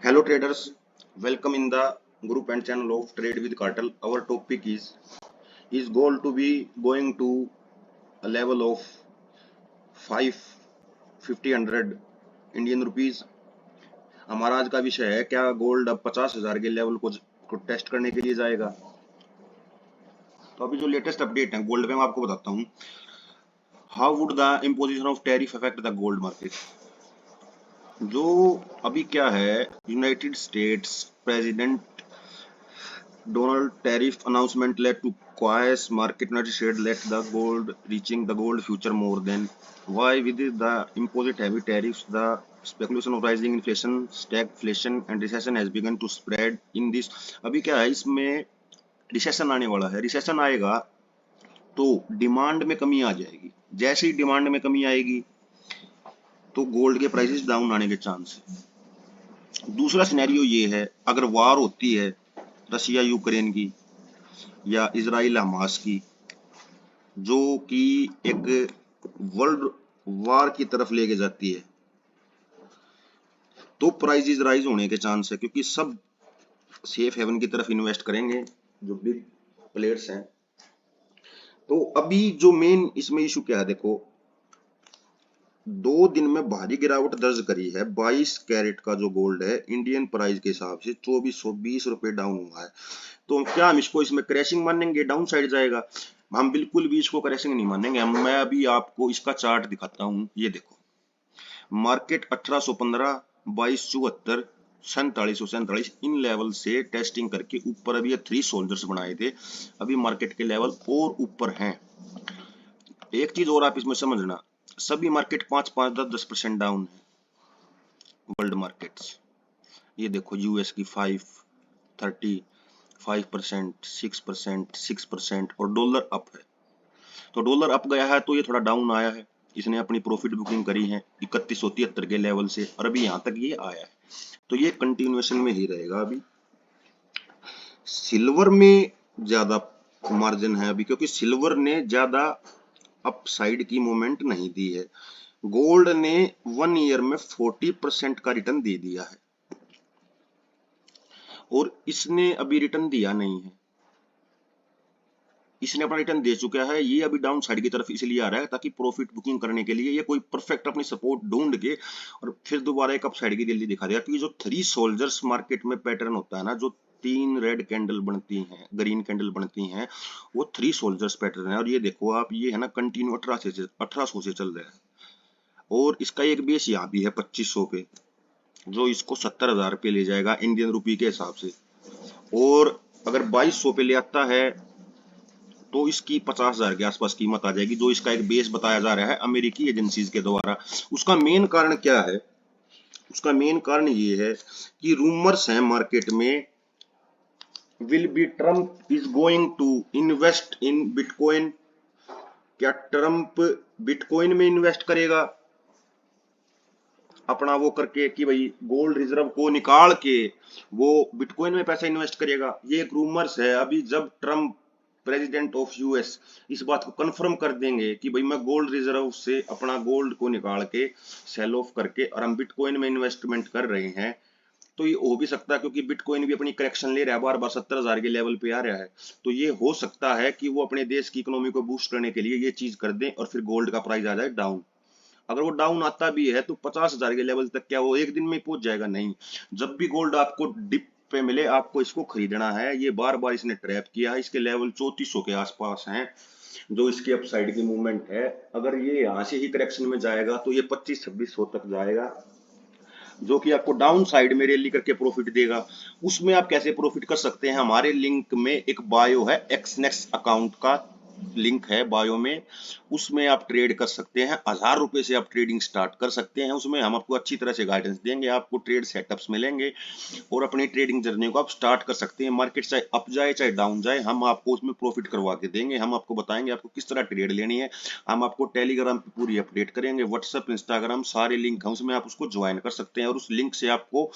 Hello traders, welcome in the group and channel of Trade with Cartel. Our topic is gold to be going to a level of 550 Indian rupees. हमारा आज का विषय है क्या gold अब 50,000 के level को टेस्ट करने के लिए जाएगा। तो अभी जो लेटेस्ट अपडेट है गोल्ड पे मैं आपको बताता हूँ। How would the imposition of tariff affect the gold market. जो अभी क्या है, United states president Donald tariff announcement led to chaos. Market said let the gold reaching the gold future more than why with the imposed heavy tariffs, the speculation of rising inflation, stagflation and recession has begun to spread in this। अभी क्या है, इसमें recession आने वाला है। Recession आएगा तो demand में कमी आ जाएगी। जैसे ही डिमांड में कमी आएगी तो गोल्ड के प्राइसेस डाउन आने के चांस है। दूसरा सिनेरियो ये है, अगर वार होती है रशिया यूक्रेन की या इजराइल हमास की, जो कि एक वर्ल्ड वार की तरफ लेके जाती है, तो प्राइसेस राइज होने के चांस है, क्योंकि सब सेफ हेवन की तरफ इन्वेस्ट करेंगे जो बिग प्लेयर्स हैं। तो अभी जो मेन इसमें इशू क्या है, देखो 2 दिन में भारी गिरावट दर्ज करी है। 22 कैरेट का जो गोल्ड है इंडियन प्राइस के हिसाब से 2420 रुपए डाउन हुआ है। तो क्या हम इसको इसमें क्रैशिंग मानेंगे, डाउन साइड जाएगा? हम बिल्कुल भी इसको क्रैशिंग नहीं मानेंगे। मैं अभी आपको इसका चार्ट दिखाता हूं। ये देखो, मार्केट 1815, 2274, 4747 इन लेवल से टेस्टिंग करके ऊपर अभी ये 3 सोल्जर्स बनाए थे। अभी मार्केट के लेवल और ऊपर हैं। एक चीज और आप इसमें समझना, सभी मार्केट 5-5, 10-10% डाउन है। वर्ल्ड मार्केट्स ये देखो, यूएस की 530, 5%, 6%, 6% और डॉलर अप है। तो डॉलर अप गया है तो ये थोड़ा डाउन आया है। इसने अपनी प्रॉफिट बुकिंग करी है 3173 के लेवल से और अभी यहां तक ये आया है। तो ये कंटिन्यूएशन में ही रहेगा। अभी सिल्वर में ज्यादा मार्जिन है अभी, क्योंकि सिल्वर ने ज्यादा अपसाइड की मूवमेंट नहीं दी है। गोल्ड ने 1 ईयर में 40% का रिटर्न दे दिया है और इसने अभी रिटर्न दिया नहीं है। इसने अपना रिटर्न दे चुका है। ये अभी डाउन साइड की तरफ इसलिए आ रहा है ताकि प्रॉफिट बुकिंग करने के लिए ये कोई परफेक्ट अपनी सपोर्ट ढूंढ के और फिर दोबारा एक अप साइड की रैली दिखा देगा। क्योंकि जो 3 सोल्जर्स मार्केट में पैटर्न होता है ना, जो 3 रेड कैंडल बनती हैं, ग्रीन कैंडल बनती हैं, वो 3 सोल्जर्स पैटर्न है। और ये देखो आप, ये है ना कंटिन्यू 1800 से चल रहा है और इसका एक बेस यहाँ भी है 2500 पे, जो इसको 70,000 पे ले जाएगा इंडियन रुपी के हिसाब से। और अगर 2200 पे ले आता है तो इसकी 50,000 के आसपास कीमत आ जाएगी, जो इसका एक बेस बताया जा रहा है अमेरिकी एजेंसीज के द्वारा। उसका मेन कारण क्या है? उसका मेन कारण ये है कि रूमर्स हैं मार्केट में, will be Trump is going to invest in bitcoin. क्या ट्रम्प बिटकॉइन में इन्वेस्ट करेगा अपना वो करके कि भाई गोल्ड रिजर्व को निकाल के वो बिटकॉइन में पैसा इन्वेस्ट करेगा? ये एक रूमर्स है। अभी जब ट्रम्प प्रेसिडेंट ऑफ यूएस इस बात को कंफर्म कर देंगे कि भाई मैं गोल्ड रिजर्व से अपना गोल्ड को निकाल के सेल ऑफ करके और हम बिटकॉइन में इन्वेस्टमेंट कर रहे हैं, तो ये हो भी सकता है, क्योंकि बिटकॉइन भी अपनी करेक्शन ले रहा है, बार बार 70,000 के लेवल पे आ रहा है। तो ये हो सकता है कि वो अपने देश की इकोनॉमी को बूस्ट करने के लिए ये चीज कर दें और फिर गोल्ड का प्राइस आ जाए डाउन। अगर वो डाउन आता भी है तो 50,000 के लेवल तक क्या वो एक दिन में पहुंच जाएगा? नहीं। जब भी गोल्ड आपको डिप पे मिले आपको इसको खरीदना है। ये बार बार इसने ट्रैप किया है। इसके लेवल 3400 के आसपास हैं जो इसकी अपसाइड की मूवमेंट है। अगर ये यहाँ से ही करेक्शन में जाएगा तो ये 25-2600 तक जाएगा, जो कि आपको डाउन साइड में रैली करके प्रॉफिट देगा। उसमें आप कैसे प्रॉफिट कर सकते हैं? हमारे लिंक में एक बायो है, एक्सनेक्स अकाउंट का लिंक है बायो में, उसमें आप ट्रेड कर सकते हैं। 1000 रुपए से आप ट्रेडिंग स्टार्ट कर सकते हैं। उसमें हम आपको अच्छी तरह से गाइडेंस देंगे, आपको ट्रेड सेटअप्स मिलेंगे और अपनी ट्रेडिंग जर्नी को आप स्टार्ट कर सकते हैं। मार्केट चाहे अप जाए चाहे डाउन जाए, हम आपको उसमें प्रॉफिट करवा के देंगे। हम आपको बताएंगे आपको किस तरह ट्रेड लेनी है। हम आपको टेलीग्राम पे पूरी अपडेट करेंगे, व्हाट्सएप, इंस्टाग्राम सारे लिंक हैं, उसमें आप उसको ज्वाइन कर सकते हैं और उस लिंक से आपको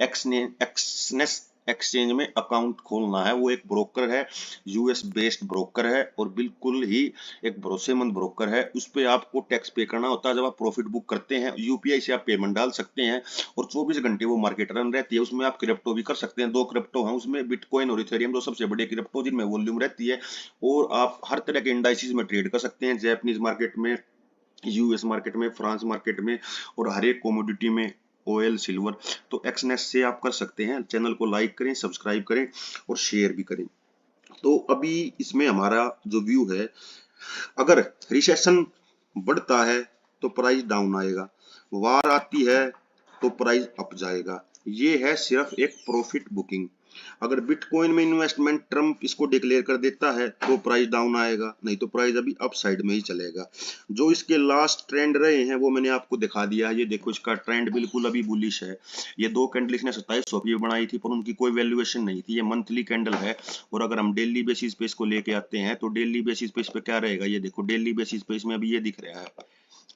एक्सनेस एक्सचेंज में अकाउंट खोलना है। वो एक ब्रोकर है, यूएस बेस्ड ब्रोकर है और बिल्कुल ही एक भरोसेमंद ब्रोकर है। उस पे आपको टैक्स पे करना होता है जब आप प्रॉफिट बुक करते हैं। यूपीआई से आप पेमेंट डाल सकते हैं और 24 घंटे वो मार्केट रन रहती है। उसमें आप क्रिप्टो भी कर सकते हैं। 2 क्रिप्टो हैं उसमें, बिटकॉइन और इथेरियम, दो सबसे बड़े क्रिप्टो जिनमें वॉल्यूम रहती है। और आप हर तरह के इंडाइसिस में ट्रेड कर सकते हैं, जापानीज मार्केट में, यूएस मार्केट में, फ्रांस मार्केट में और हर एक कमोडिटी में, ऑयल, सिल्वर। तो एक्सनेस से आप कर सकते हैं। चैनल को लाइक करें, सब्सक्राइब करें और शेयर भी करें। तो अभी इसमें हमारा जो व्यू है, अगर रिसेशन बढ़ता है तो प्राइस डाउन आएगा, वार आती है तो प्राइस अप जाएगा। ये है सिर्फ एक प्रॉफिट बुकिंग। अगर बिटकॉइन में इन्वेस्टमेंट ट्रम्प इसको डिक्लेयर कर देता है तो प्राइस डाउन आएगा, नहीं तो प्राइस अभी अप साइड में ही चलेगा। जो इसके लास्ट ट्रेंड रहे हैं वो मैंने आपको दिखा दिया है। ये देखो, इसका ट्रेंड बिल्कुल अभी बुलिश है। ये 2 कैंडल इसने 2700 की बनाई थी पर उनकी कोई वैल्यूएशन नहीं थी। ये मंथली कैंडल है। और अगर हम डेली बेसिस पे इसको लेके आते हैं तो डेली बेसिस पे इस पे क्या रहेगा, ये देखो डेली बेसिस पे इसमें अभी ये दिख रहा है।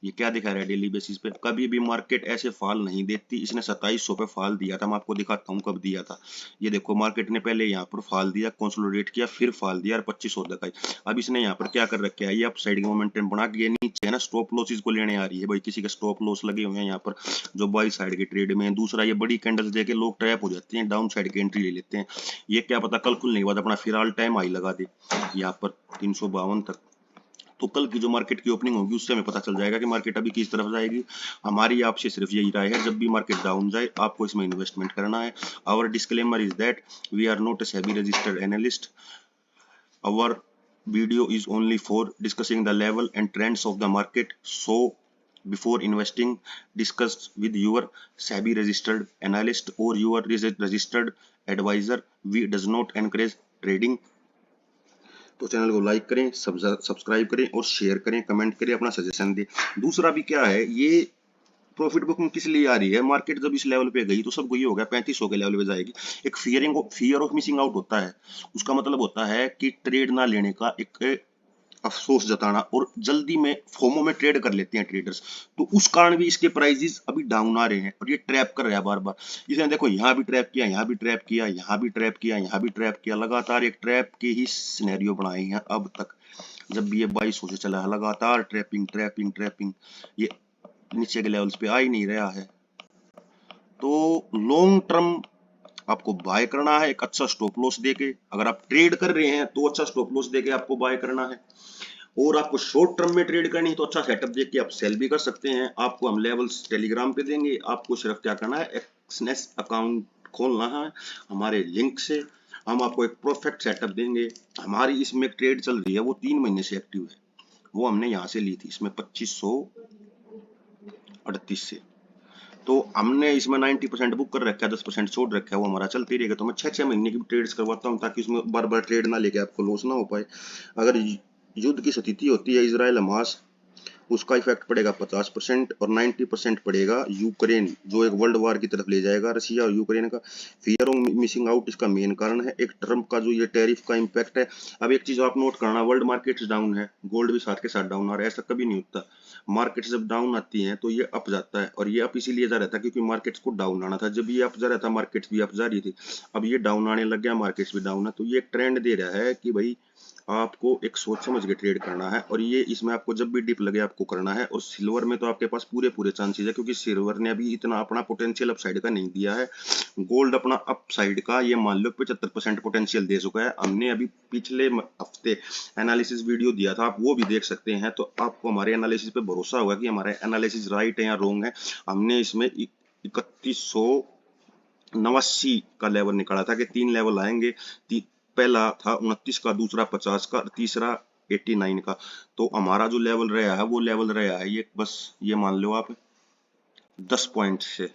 ये क्या दिखा रहा है डेली बेसिस पे, कभी भी मार्केट ऐसे फॉल नहीं देती। इसने 2700 पे फॉल दिया था, मैं आपको दिखाता हूँ कब दिया था। ये देखो, मार्केट ने पहले यहाँ पर फॉल दिया, कंसोलिडेट किया, फिर फॉल दिया और 2500 दिखाई। अब इसने यहाँ पर क्या कर रखा है, ये अप साइड का मोमेंटम बना के नीचे है ना, स्टॉप लॉस इसको लेने आ रही है भाई। किसी का स्टॉप लॉस लगे हुए हैं यहाँ पर जो बाई साइड के ट्रेड में। दूसरा, ये बड़ी कैंडल्स देके लोग ट्रैप हो जाते हैं, डाउन साइड की एंट्री ले लेते हैं। ये क्या पता कल खुलने के बाद अपना फिर ऑल टाइम हाई लगा दे यहाँ पर 352 तक। तो कल की जो मार्केट की ओपनिंग होगी उससे हमें पता चल जाएगा कि मार्केट अभी किस तरफ जाएगी। हमारी आपसे सिर्फ यही राय है, जब भी मार्केट डाउन जाए आपको इसमें इन्वेस्टमेंट करना है। Our disclaimer is that we are not a SEBI registered analyst. Our video is only for discussing the level and trends of the market. So before investing, discuss with your SEBI registered analyst or your registered advisor. We does not encourage trading. तो channel को like करें, subscribe करें और share करें, comment करें, अपना suggestion दें। दूसरा भी क्या है, ये प्रॉफिट बुकिंग किस लिए आ रही है, मार्केट जब इस लेवल पे गई तो सबको ये हो गया 3500 के लेवल पे जाएगी। एक फियर ऑफ मिसिंग आउट होता है। उसका मतलब होता है कि ट्रेड ना लेने का एक अफसोस जताना, और जल्दी में फोमो में ट्रेड कर लेते हैं ट्रेडर्स। तो उस कारण भी इसके प्राइसेस अभी डाउन आ रहे हैं और ये ट्रैप कर रहा है बार बार। इसने देखो यहाँ भी ट्रैप किया, यहाँ भी ट्रैप किया, यहाँ भी ट्रैप किया, यहाँ भी ट्रैप किया, लगातार एक ट्रैप के ही सिनेरियो बनाए हैं अब तक। जब भी ये 2200 से चला है लगातार ट्रैपिंग ट्रैपिंग ट्रैपिंग, ये नीचे के लेवल्स पे आ ही नहीं रहा है। तो लॉन्ग टर्म आपको बाय करना है एक अच्छा स्टॉप लॉस देके। अगर आप ट्रेड कर रहे हैं तो अच्छा स्टॉप लॉस देके आपको बाय करना है। और आपको शॉर्ट टर्म में ट्रेड करनी है तो अच्छा सेटअप देख के आप सेल भी कर सकते हैं। आपको हम लेवल्स टेलीग्राम पे देंगे। आपको सिर्फ क्या करना है, एक्सनेस अकाउंट खोलना है हमारे लिंक से। हम आपको एक परफेक्ट सेटअप देंगे। हमारी इसमें एक ट्रेड चल रही है वो 3 महीने से एक्टिव है, वो हमने यहाँ से ली थी, इसमें 2538 से। तो हमने इसमें 90% बुक कर रखा है, 10% छोड़ रखा है, वो हमारा चलती रहेगा। तो मैं 6-6 महीने की ट्रेड्स करवाता हूँ ताकि उसमें बार बार ट्रेड ना लेके आपको लॉस ना हो पाए। अगर युद्ध की स्थिति होती है इजराइल हमास, उसका इफेक्ट पड़ेगा 50% और 90% पड़ेगा यूक्रेन, जो एक वर्ल्ड वार की तरफ ले जाएगा रशिया और यूक्रेन का। फियर ऑफ मिसिंग आउट इसका मेन कारण है। एक ट्रम्प का जो ये टैरिफ का इम्पैक्ट है। अब एक चीज आप नोट करना, वर्ल्ड मार्केट डाउन है, गोल्ड भी साथ के साथ डाउन आ रहा है। ऐसा कभी नहीं होता, मार्केट जब डाउन आती है तो ये अप जाता है, और ये अप इसीलिए जा रहा था क्योंकि मार्केट्स को डाउन आना था। जब ये अप जा रहा था मार्केट्स भी अप जा रही थी, अब ये डाउन आने लग गया, मार्केट्स भी डाउन है। तो ये एक ट्रेंड दे रहा है कि भाई आपको एक सोच समझ के ट्रेड करना है, और ये इसमें आपको जब भी डिप लगे आपको करना है। और सिल्वर में तो आपके पास पूरे पूरे चांसेस है क्योंकि सिल्वर ने अभी इतना अपना पोटेंशियल अपसाइड का नहीं दिया है। गोल्ड अपना अपसाइड का ये मान लो 75% पोटेंशियल दे चुका है। हमने अभी पिछले हफ्ते एनालिसिस वीडियो दिया था, आप वो भी देख सकते हैं। तो आपको हमारे एनालिसिस पे भरोसा होगा कि हमारा एनालिसिस राइट है या रॉन्ग है। हमने इसमें 3189 का लेवल निकाला था कि 3 लेवल आएंगे। पहला था 29 का, दूसरा 50 का, तीसरा 89 का। तो हमारा जो लेवल रहा है वो लेवल रहा है ये, बस ये मान लो आप 10 पॉइंट से।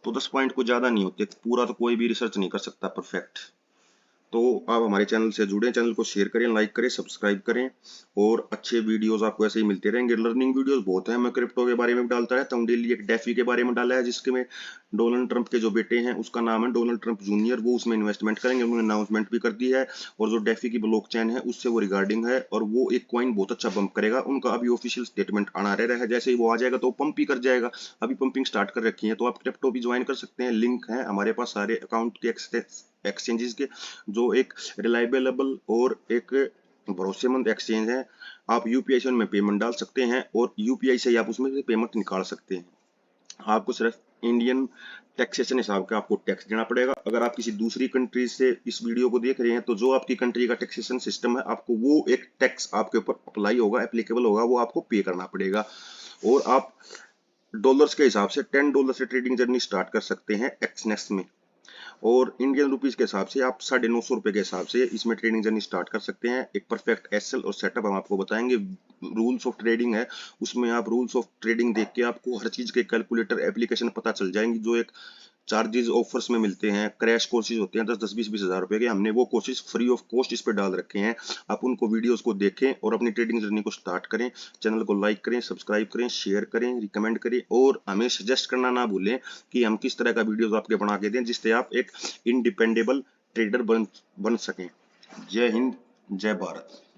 तो 10 पॉइंट को ज्यादा नहीं होते, पूरा तो कोई भी रिसर्च नहीं कर सकता परफेक्ट। तो आप हमारे चैनल से जुड़े, चैनल को शेयर करें, लाइक करें, सब्सक्राइब करें और अच्छे वीडियोस आपको ऐसे ही मिलते रहेंगे। लर्निंग वीडियोस बहुत हैं, मैं क्रिप्टो के बारे में भी डालता रहता हूँ डेली। एक डेफी के बारे में डाला है जिसके में डोनाल्ड ट्रंप के जो बेटे हैं उसका नाम है डोनाल्ड ट्रंप जूनियर, वो उसमें इन्वेस्टमेंट करेंगे, उन्होंने अनाउंसमेंट भी कर दी है। और जो डेफी की ब्लॉकचेन है उससे वो रिगार्डिंग है, और वो एक कॉइन बहुत अच्छा पंप करेगा। उनका अभी ऑफिशियल स्टेटमेंट आना रह रहा है, जैसे ही वो आ जाएगा तो पंप ही कर जाएगा। अभी पंपिंग स्टार्ट कर रखी है, तो आप क्रिप्टो भी ज्वाइन कर सकते हैं। लिंक है हमारे पास सारे अकाउंट के एक्सचेंजेस के, जो एक रिलायबल और एक भरोसेमंद एक्सचेंज है। आप यूपीआई से उनमें पेमेंट डाल सकते हैं और यूपीआई से ही आप उसमें से पेमेंट निकाल सकते हैं। आपको सिर्फ इंडियन टैक्सेशन हिसाब का आपको टैक्स देना पड़ेगा। अगर आप किसी दूसरी कंट्री से इस वीडियो को देख रहे हैं तो जो आपकी कंट्री का टैक्सेशन सिस्टम है, आपको वो एक टैक्स आपके ऊपर अप्लाई होगा, एप्लीकेबल होगा, वो आपको पे करना पड़ेगा। और आप डॉलर्स के हिसाब से $10 से ट्रेडिंग जर्नी स्टार्ट कर सकते हैं एक्सनेक्स में। और इंडियन रुपीज के हिसाब से आप 950 रुपए के हिसाब से इसमें ट्रेडिंग जर्नी स्टार्ट कर सकते हैं। एक परफेक्ट एसएल और सेटअप हम आपको बताएंगे। रूल्स ऑफ ट्रेडिंग है, उसमें आप रूल्स ऑफ ट्रेडिंग देख के आपको हर चीज के कैलकुलेटर एप्लीकेशन पता चल जाएंगी। जो एक चार्जेस ऑफर्स में मिलते हैं, क्रैश कोर्सेज होते हैं 10-10 20-20 हज़ार रुपए के, हमने वो कोर्सेज फ्री ऑफ कॉस्ट इस पे डाल रखे हैं। आप उनको वीडियोस को देखें और अपनी ट्रेडिंग जर्नी को स्टार्ट करें। चैनल को लाइक करें, सब्सक्राइब करें, शेयर करें, रिकमेंड करें और हमें सजेस्ट करना ना भूलें कि हम किस तरह का वीडियोस आपके बना के दें जिससे आप एक इंडिपेंडेबल ट्रेडर बन सकें। जय हिंद, जय भारत।